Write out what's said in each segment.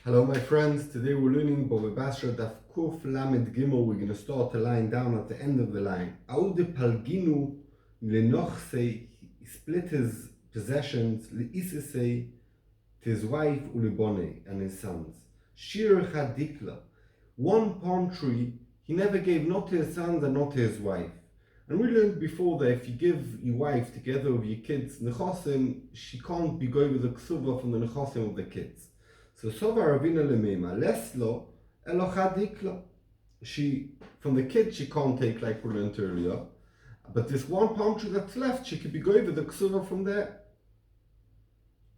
Hello my friends, today we're learning Bava Basra Daf Kuf Lamed Gimel. We're going to start the line down at the end of the line. Aude Palginu Lenochse, he split his possessions, Leisese, to his wife Ulibone and his sons. Shir Chadikla, one palm tree he never gave not to his sons and not to his wife. And we learned before that if you give your wife together with your kids Nechosim, she can't be going with the ksuva from the Nechosim of the kids. So Sova Ravina Lemema, Leslo, Elochadikla. She, from the kids, she can't take like we learned earlier. But this one palm tree that's left, she could be going with the ksuva from there.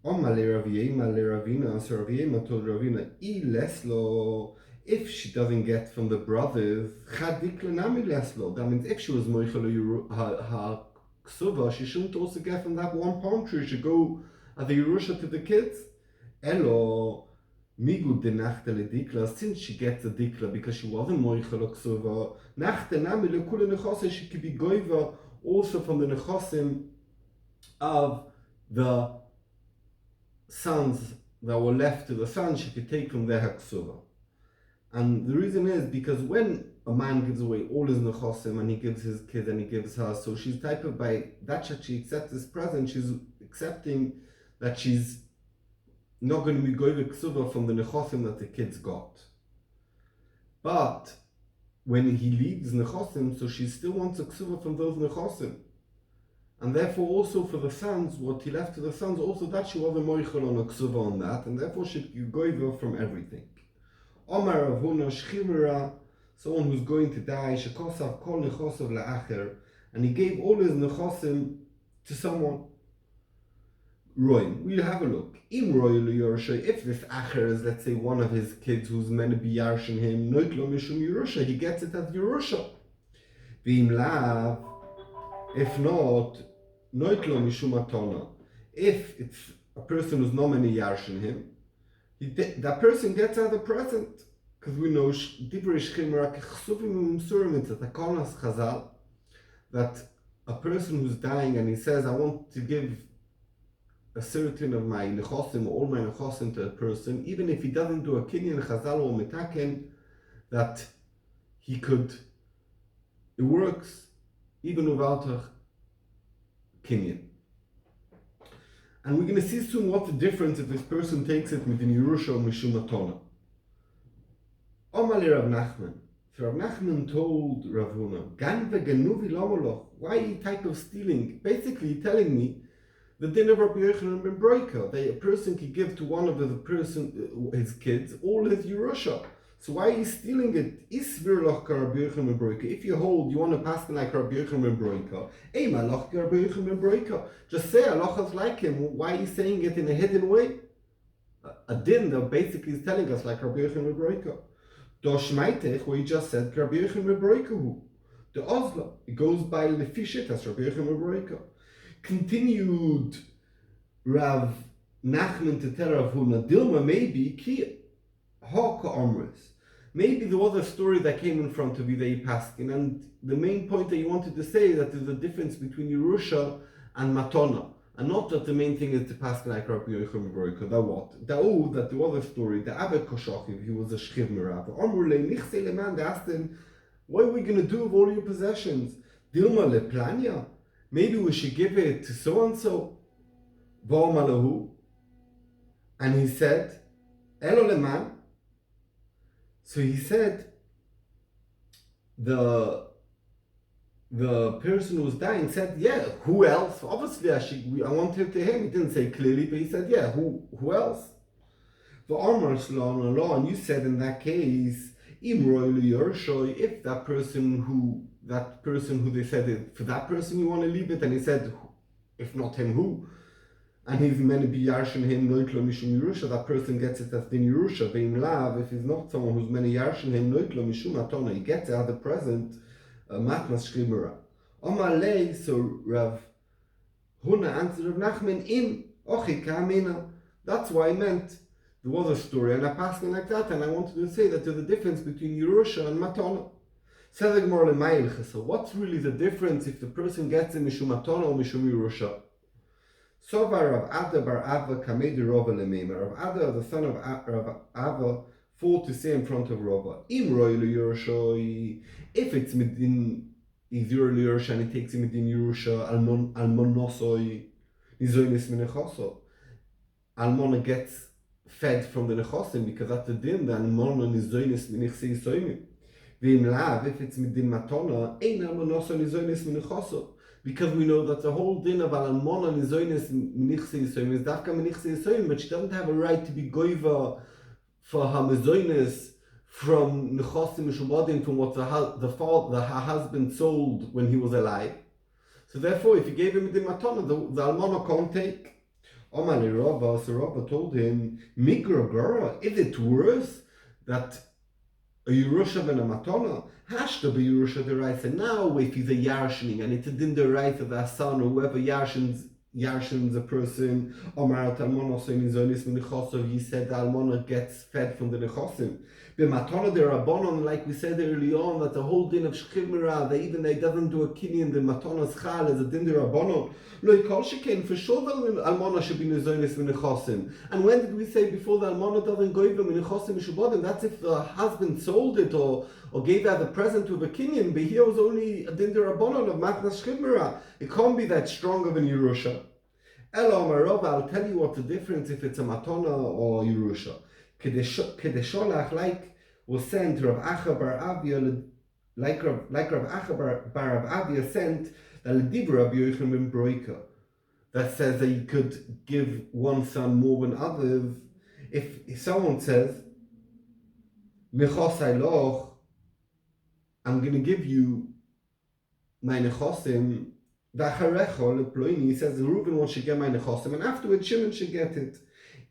Omale Ravina, so Ravina told Ravina, I Leslo, if she doesn't get from the brothers, Chadikla Nami Leslo. That means if she was Moichel her ksuva, she shouldn't also get from that one palm tree. She should go as the Yerusha to the kids. Elo, Migu de Nachte le Dikla, since she gets a Dikla because she wasn't Moichel Ksuva, Nachte Nami le Kule Nechosim, she could be Goiva also from the Nechosim of the sons that were left to the sons, she could take from their Ksuva. And the reason is because when a man gives away all his Nechosim and he gives his kid and he gives her, so she's type of by that she accepts this present, she's accepting that she's not going to be going with ksuva from the nechosim that the kids got. But when he leaves nechosim, so she still wants a ksuva from those nechosim. And therefore also for the sons, what he left to the sons, also that she wasn't moichel on a ksuva on that, and therefore she could go over from everything. Omar Avuna Shchimera, someone who's going to die, shekosav kol nechosav la'acher, and he gave all his nechosim to someone. Roy, we'll have a look. Im Roy Yerusha, if this Acher is, let's say, one of his kids who's meant to be Yarshin him, Noitlo Mishum Yerusha, he gets it as Yerusha. V'im Lav, if not, Noitlo Mishum Atona. If it's a person who's not meant to Yarshin him, that person gets as a present. Because we know, Divrei Shchimra, Kechsuvim Msurim, it's a Takonas Chazal, that a person who's dying and he says, I want to give a certain of my nechosim, all my nechosim to a person, even if he doesn't do a kinyan chazal or metaken, that he could, it works even without a kinyan. And we're going to see soon what the difference if this person takes it within Yerusha or Mishum Atona. Omali Rav Nachman. So Rav Nachman told Rav Huna, Gan ve'ganuvi lomoloch, why type of stealing? Basically telling me the din of Rabbi Yochanan ben Broika, that a person could give to one of his kids all his Yerusha. So why are you stealing it? Isvir loch Rabbi Yochanan ben Broika. If you hold, you want to pass like Rabbi Yochanan ben Broika. Eima loch Rabbi Yochanan ben Broika. Just say halachas like him. Why are you saying it in a hidden way? A din that basically is telling us like Rabbi Yochanan ben Broika. Dosh Maitech, where he just said Rabbi Yochanan ben Broika who. The Oslo, it goes by the fishit as Rabbi Yochanan ben Broika. Continued Rav Nachman to tell Rav Huna, Dilma maybe ki haka omres. Maybe there was a story that came in front of you that you passed in, and the main point that you wanted to say is that there's a difference between Yerusha and Matona, and not that the main thing is to pass like Rabbi Yochanan ben Broika. That what? That there was a story. The Abed Koshachiv, he was a Shchiv Merav. Amrule Nichse Leman. They asked him, what are we going to do with all your possessions? Dilma leplania. Maybe we should give it to so-and-so. V'omalahu. And he said, Elo leman. So he said, the person who was dying said, yeah, who else? Obviously, I want it to him. He didn't say clearly, but he said, yeah, who else? V'omar shlo, and you said in that case, Imroy Yerusha, if that person who they said it, for that person you want to leave it, and he said, if not him, who? And he's meant to be Yarshin him, Noitlo Mishum Yerusha, that person gets it as Din Yerusha. Ve'im Lav, if he's not someone who's meant to Yarshin him, Noitlo Mishum Atona, he gets it as the present, Matnas Shchimera. Omalei, so Rav Huna answered Rav Nachman, Im Ochika Amina. That's why I meant. There was a story, and I passed it like that, and I wanted to say that there's a difference between Yerusha and Matona. So what's really the difference if the person gets a Mishum Matona or Mishum Yerusha? Sovar Rav Ada bar Ava kamei Rava lemema. Rav Ada, the son of Rav Ava, fought to say in front of Rava, Im roilu Yerushoi, if it's midin Izur Yerusha and he takes him midin Yerusha, almonosoi, nizoinis minechoso. Almona gets fed from the nechosim because that's the din, the almona nizoinis minichsi yisoimim. V'im lav, if it's midin matona, ein almonoso nizoinis minechoso. Because we know that the whole din of almona nizoinis minichsi yisoimim is dafka minichsi yisoimim, but she doesn't have a right to be goiva for her mezoinis from nechosim mishubadim, from what her husband sold when he was alive. So therefore, if he gave him the matana, the almana can't take. Omali Rabba, so Rabba told him, Migra Gora, is it worse that a Yerusha ben a matana? Hashta be Yerusha deraisa. Now, if he's a Yarshaning and it's a din deraisa, the son or whoever Yarshins a person, Omar Talmona so in Zonis Minichosov, he said the Almona gets fed from the Nechosim. B'matana de Rabbanon, like we said early on, that the whole din of Shchimera, they doesn't do a kinyan, the Matana's Chal as a din de Rabbanon. Lo Yikol Sheken, for sure the Almona should be Zonis Minichosim. And when did we say before the Almona doesn't go even Minichosim Mishubadim? That's if the husband sold it or gave her the present to a kinyan, but here was only a din de Rabbanon of Matnas Shchimera. It can't be that strong of an Yerusha. Elo Marova, I'll tell you what the difference if it's a Matana or Yerusha. Kedesholach, like was sent Rav Acha bar Avia, like Rav Acha bar Avia sent the Ledibra Rabbi Yochanan ben Broika, that says that you could give one son more than others. If someone says, Mechosai loch, I'm going to give you my nechosim, he says Reuben wants to get my nechosim, and afterwards Shimon should get it.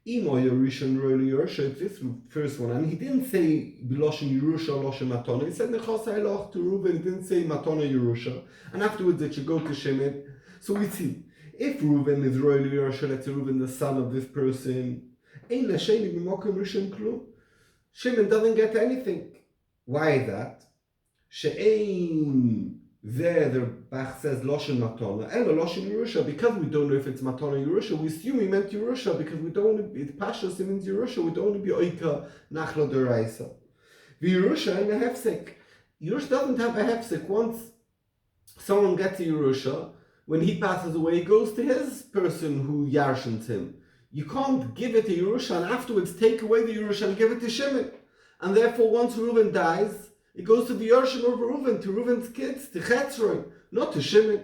It's this first one, and he didn't say Biloshin Yerusha, Loshin Matona. He said Nechosai loch to Reuben. He didn't say Matona Yerusha, and afterwards it should go to Shimon. So we see if Reuben is Royal Yerusha, let's say Reuben the son of this person, Ein Lasheni b'mokim Rishon klum. Shimon doesn't get anything. Why is that? She'ein there the Bach says Loshin Matona and Loshin Yerusha, because we don't know if it's Matona Yerusha, we assume he meant Yerusha because we don't want to be, it Pashas, it means Yerusha, we don't want to be Oika Nachla Deraisa. The Yerusha and a Hefsek. Yerusha doesn't have a Hefsek. Once someone gets a Yerusha, when he passes away, he goes to his person who Yarshins him. You can't give it to Yerusha and afterwards take away the Yerusha and give it to Shimon. And therefore, once Reuben dies, it goes to the Yarshim of Reuven, to Reuven's kids, to Chetzroy, not to Shimon.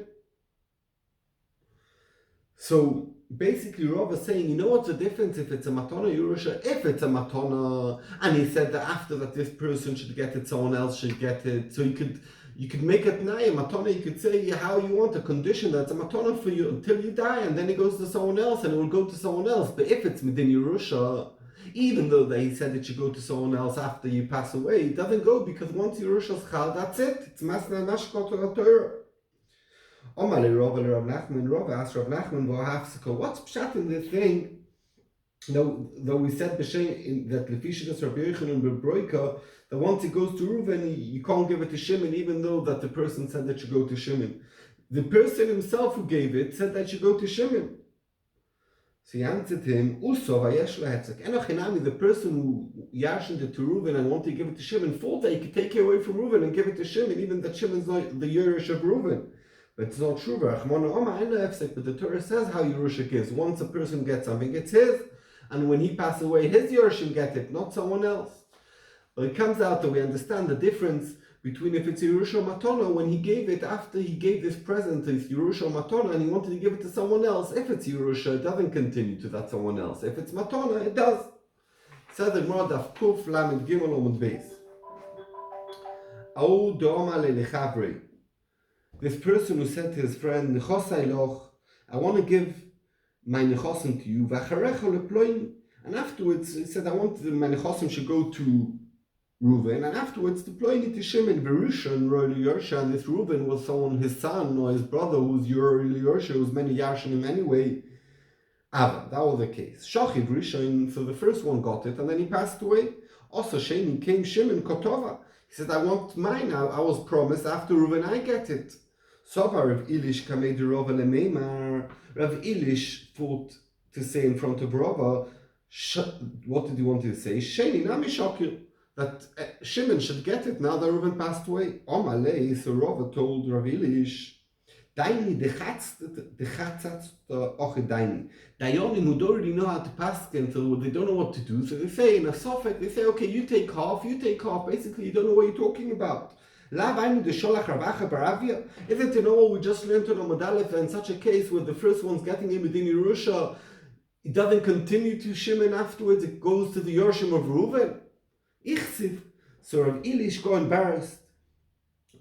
So basically, Rav is saying, you know what's the difference if it's a Matana Yerusha? If it's a Matana, and he said that after that this person should get it, someone else should get it. So you could make it now a Matana. You could say how you want a condition that's a Matana for you until you die, and then it goes to someone else, and it will go to someone else. But if it's Midin Yerusha, even though he said it should go to someone else after you pass away, it doesn't go because once Yerusha's Chal, that's it. It's Masna Nashkot or Torah. Omali Rav Nachman, Rav asked Rav Nachman, what's pshat in this thing? Though we said that Lefishidas Rabbi Yochanan ben Broika, that once it goes to Reuven, you can't give it to Shimon, even though that the person said that should go to Shimon. The person himself who gave it said that should go to Shimon. So he answered him, the person who yashed it to Reuven and wanted to give it to Shimon, thought that he could take it away from Reuven and give it to Shimon, even that Shimon's not the Yerush of Reuven. But it's not true. But the Torah says how Yerusha gives. Once a person gets something, it's his. And when he passes away, his Yerushim get it, not someone else. But it comes out that we understand the difference between if it's Yerusha or Matona, when he gave it after he gave this present, it's Yerusha or Matona, and he wanted to give it to someone else. If it's Yerusha, it doesn't continue to that someone else. If it's Matona, it does. Says the Gemara Daf Kuf Lamed Gimel Omud Beis. Au Doma Lelechavri. This person who said to his friend, Nechosai loch, I want to give my nechosim to you, Vacharecha leploin. And afterwards, he said, I want my nechosim should go to Reuven, and afterwards deploying it to Shimon, Berushan, Royal Yersha, and this Reuven was someone, his son or his brother, who's Royal Yersha, who's many Yarshanim anyway. Ava, that was the case. Shachiv Rishon, so the first one got it, and then he passed away. Also, Sheni came Shimon Kotova. He said, I want mine. I was promised after Reuven, I get it. Sovar Rav Ilish kamei de Rava lemeimar. Rav Ilish thought to say in front of Rava, what did he want to say? Sheni nami shokir. That Shimon should get it now that Reuven passed away. Omalei, so Rava told Rav Ilish, Daini, the chatzat oche daini. Dayonim who don't already know how to pass so they don't know what to do. So they say in a sofek, they say, okay, you take half. Basically, you don't know what you're talking about. Isn't it all we just learned on Amadalef in such a case where the first one's getting in within Yerusha, it doesn't continue to Shimon afterwards, it goes to the Yorshim of Reuven. Ichsiv. So Rav Ilish got embarrassed.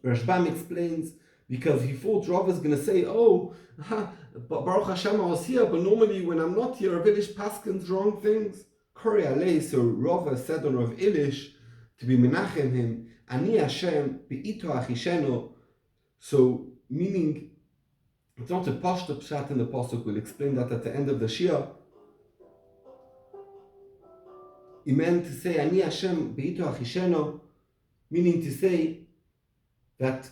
Rashbam explains, because he thought Rav was going to say, Baruch Hashem I was here, but normally when I'm not here, Rav Ilish paskins wrong things. Kori alei, so Rav said on Rav Ilish, to be menachem him, Ani Hashem be'ito achisheno. So, meaning, it's not a pashto pshat in the pasuk. We'll explain that at the end of the Shia. He meant to say Ani Hashem be'ito achisheno, meaning to say that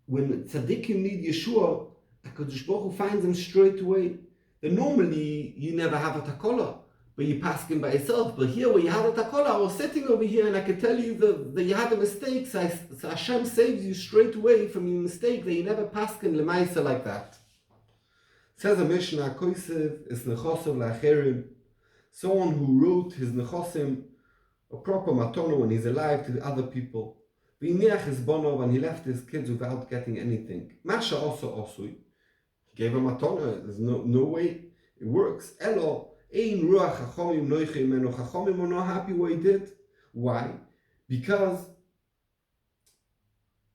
when tzaddikim need Yeshua, HaKadosh Baruch Hu finds them straight away. Then normally you never have a takola, but you pass him by yourself. But here, where you had a takola, I was sitting over here and I could tell you that you had a mistake. So Hashem saves you straight away from your mistake, that you never pass him lemaisa like that. Says a Mishnah, Koisev is nechosav la'acherim. Someone who wrote his nechosim, a proper matona when he's alive, to other people. V'iniach his bonov, and he left his kids without getting anything. Masha also osui. He gave a matona. There's no way it works. Elo. Ein ruach chachomim noiche imenu. Chachomim are not happy what he did. Why? Because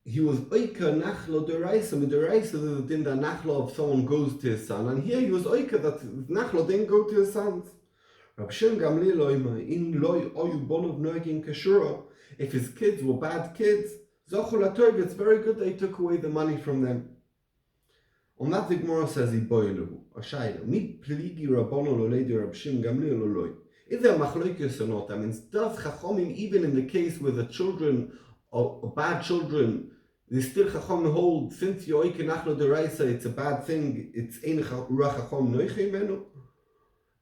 he was oika nachlo deraisa. Deraisa is the din that nachlo of someone goes to his son, and here he was oika that nachlo didn't go to his sons. Rab Shem Gamliel oima in loy oyu bonov noigin kashura. If his kids were bad kids, zochul atov, it's very good that he took away the money from them. On that the Gemara says, Iboilu, Ashayla, mi pligi rabbonon oledi Rab Shem Gamliel oloi. Is there machloikis or not? That means, does Chachomim, even in the case where the children or bad children, they still Chachomim hold, since yoike nachlo deraisa, it's a bad thing, it's ein ruach Chachom noiche imenu?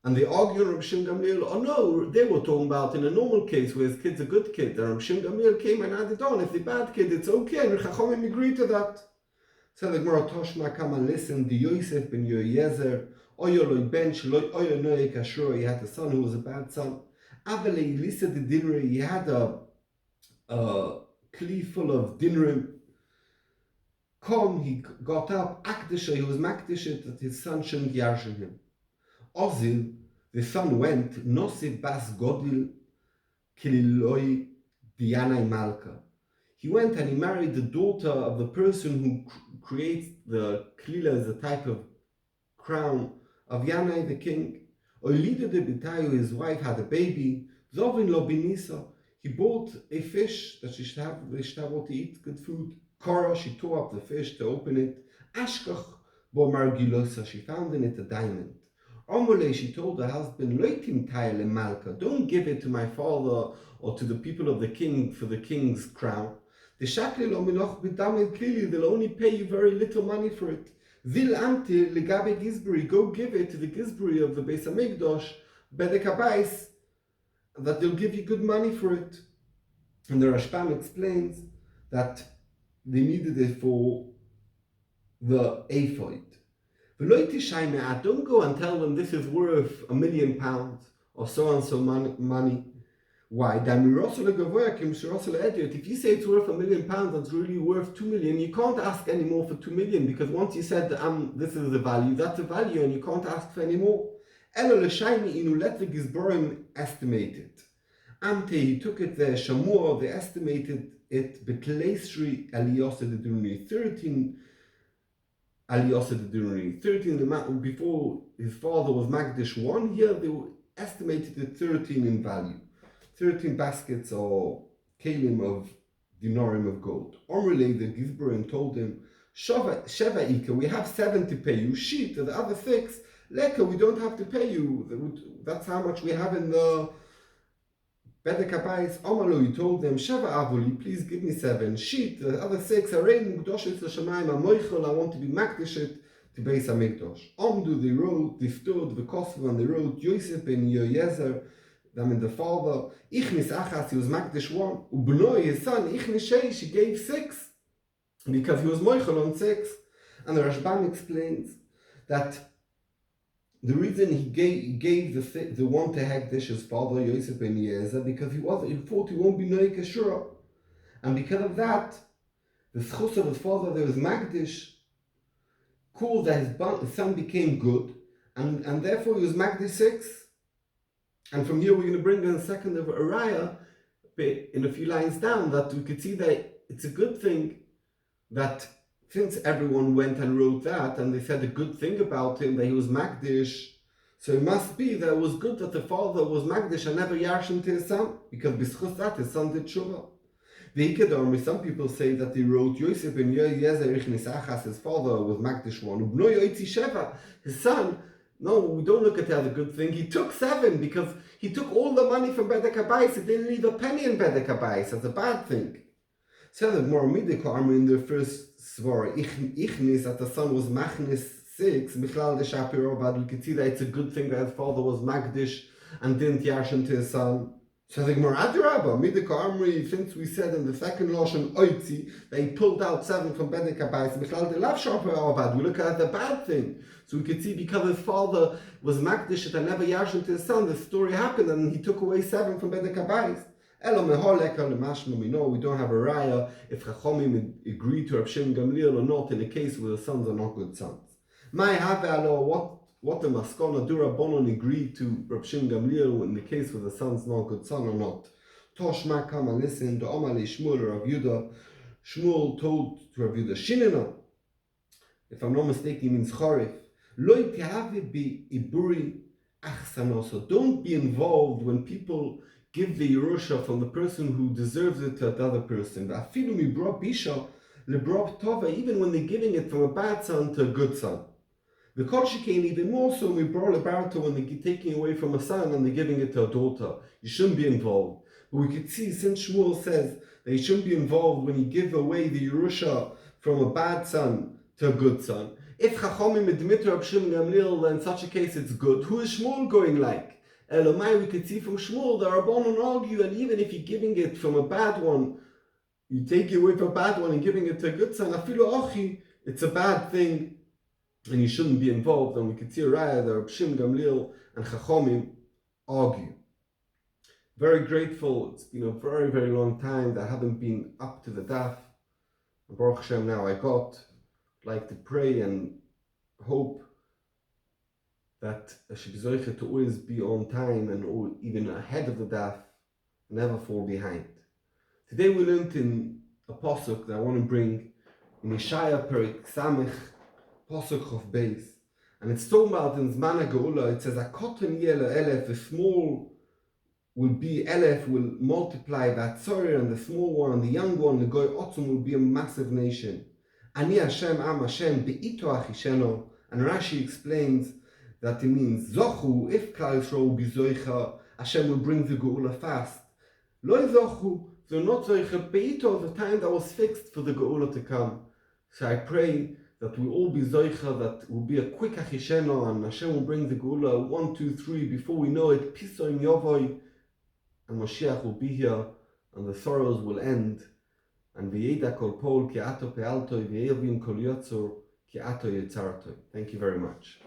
And they argue Rab Shem Gamliel, oh no, they were talking about in a normal case where his kid's a good kid, and Rab Shem Gamliel came and added on, if the bad kid, it's okay, and Chachomim agreed to that. So the Gemara Toshma come and listen, the Yosef ben Yoyezer, Oyoloi ben Shaloi, Oyonoe Kashura, he had a son who was a bad son. Avele Lisa the Dinri, he had a kli full of dinrim. Come, he got up, Akdisha, he was Makdisha, that his son shouldn't yarshin him. Ozil, the son went, Nosif Bas Godil Kililoi Diana Malka. He went and he married the daughter of the person who creates the klila, as a type of crown, of Yanai the king. Oilida de Bitayu, his wife, had a baby. Zovin lo binisa. He bought a fish that she should have to eat good food. Korah, she tore up the fish to open it. Ashkach bo margilosa, she found in it a diamond. Omole, she told her husband, Loitim Taile Malka, don't give it to my father or to the people of the king for the king's crown. The Shakli lo minoch b'damid klili, they'll only pay you very little money for it. Vil ante legabe Gizburi, go give it to the Gizburi of the Beis HaMikdash, bedek habayis, that they'll give you good money for it. And the Rashbam explains that they needed it for the ephod. Don't go and tell them this is worth £1 million or so and so money. Why? If you say it's worth £1 million, that's really worth 2 million. You can't ask any more for 2 million, because once you said this is the value, that's the value, and you can't ask for any more. Let the Gizborim estimate it. Ante, he took it there, Shamur, they estimated it, Betleisri Aliyoseh de Dunri, 13 Aliyoseh de Dunri, 13 before his father was Magdish 1, here they estimated it 13 in value. 13 baskets or kalim of dinarim of gold. Omrele, the Gizborim, told him, Sheva Ika, we have 7 to pay you. Sheet, the other 6, Leka, we don't have to pay you. That's how much we have in the Bedek Habayis, Amalu, he told them, Sheva Avoli, please give me 7. Sheet, the other 6, Aryeh, Mukdoshis, L'Shamayim, HaMoichel, I want to be Makdishit to Beis HaMikdosh. Omdu, they wrote, they stood, V'Kosov, and they wrote, Yosef ben Yoyezer, I mean the father, Ichnis Achas, he was Makdish 1, Ubnoi, his son, Ichnis Sheish, he gave 6, because he was Moichel on 6. And the Rashbam explains that the reason he gave the one to Hekdesh his father Yosef ben Yezer because he thought he won't be Noik Ashura, and because of that, the schus of his father there was Magdish caused that his son became good, and therefore he was Magdish 6. And from here we're going to bring in a second of Aryeh in a few lines down that we could see that it's a good thing that since everyone went and wrote that, and they said a good thing about him, that he was Magdish, so it must be that it was good that the father was Magdish and never Yarshin to his son, because b'schus that his son did Tshuva. Some people say that he wrote Yosef ben Yoyezer Ichnis Achas, his father was Magdish 1, Ubnoi Oitzi Sheva, his son. No, we don't look at that as a good thing. He took 7 because he took all the money from Bedek Habayis. He didn't leave a penny in Bedek Habayis as a bad thing. So the Moramidik Army in the first Svar, Ichnis, that the son was Machnis 6, Michlal de Shapirobad, we could see that it's a good thing that his father was Magdish and didn't Yarshin to his son. So the Moradirabba, Midik Armory, since we said in the second Lashon Oitzi, that he pulled out 7 from Bedek Habayis, Michlal de Lav Shapirobad, we look at the bad thing. So we could see because his father was Magdish and never Yarshin to his son, the story happened and he took away 7 from Bedek Habayis. We don't have a raya if Chachomim agree to Rav Shimon Gamliel or not in a case where the sons are not good sons. What the Maskona Dura Bonon agreed to Rav Shimon Gamliel in the case where the son's not a good son or not. Toshma come and listen to Omali Shmuel or Rav Yudah. Shmuel told to Rav Yudah, Shinina, if I'm not mistaken, he means Chorif. Loi tehavi bi iburi achsano. So don't be involved when people give the Yerusha from the person who deserves it to another person. Even when they're giving it from a bad son to a good son. The Koshik came even more so we brought about when they're taking away from a son and they're giving it to a daughter. You shouldn't be involved. But we could see, since Shmuel says that you shouldn't be involved when you give away the Yerusha from a bad son to a good son. If Chachomim admit to Rav Shimon Gamliel, then in such a case it's good. Who is Shmuel going like? Elamai, we could see from Shmuel, the Rabbanon argue, and even if you're giving it from a bad one, you take it away from a bad one and giving it to a good son, afilu ochi, it's a bad thing, and you shouldn't be involved. And we could see Aryeh, the Rav Shimon Gamliel and Chachomim argue. Very grateful. It's been a very, very long time that I haven't been up to the daf. And Baruch Hashem, now I got. I'd like to pray and hope that I should be zoiche to always be on time and even ahead of the daf, never fall behind. Today we learned in a pasuk that I want to bring in Yeshaya Perik Samech, pasuk of Beis, and it's talking about in Zman HaGeula. It says, "A cotton yellow elef, the small will be elef, will multiply that sorry, and the small one and the young one, the goy otzum, will be a massive nation. Ani Hashem am Hashem be'ito achisheno." And Rashi explains that it means Zochu, if Klal Yisrael will be Zoicha, Hashem will bring the Geula fast. Loi Zochu, they're not Zoicha, Beito, the time that was fixed for the Geula to come. So I pray that we all be Zoicha, that will be a quick Achisheno, and Hashem will bring the Geula 1, 2, 3, before we know it, Pisoim Yovoi, and Mashiach will be here, and the sorrows will end. And V'yeda kol pol, ki ato pe'altoi, v'yevim kol yotzor, ki ato yetzartoi. Thank you very much.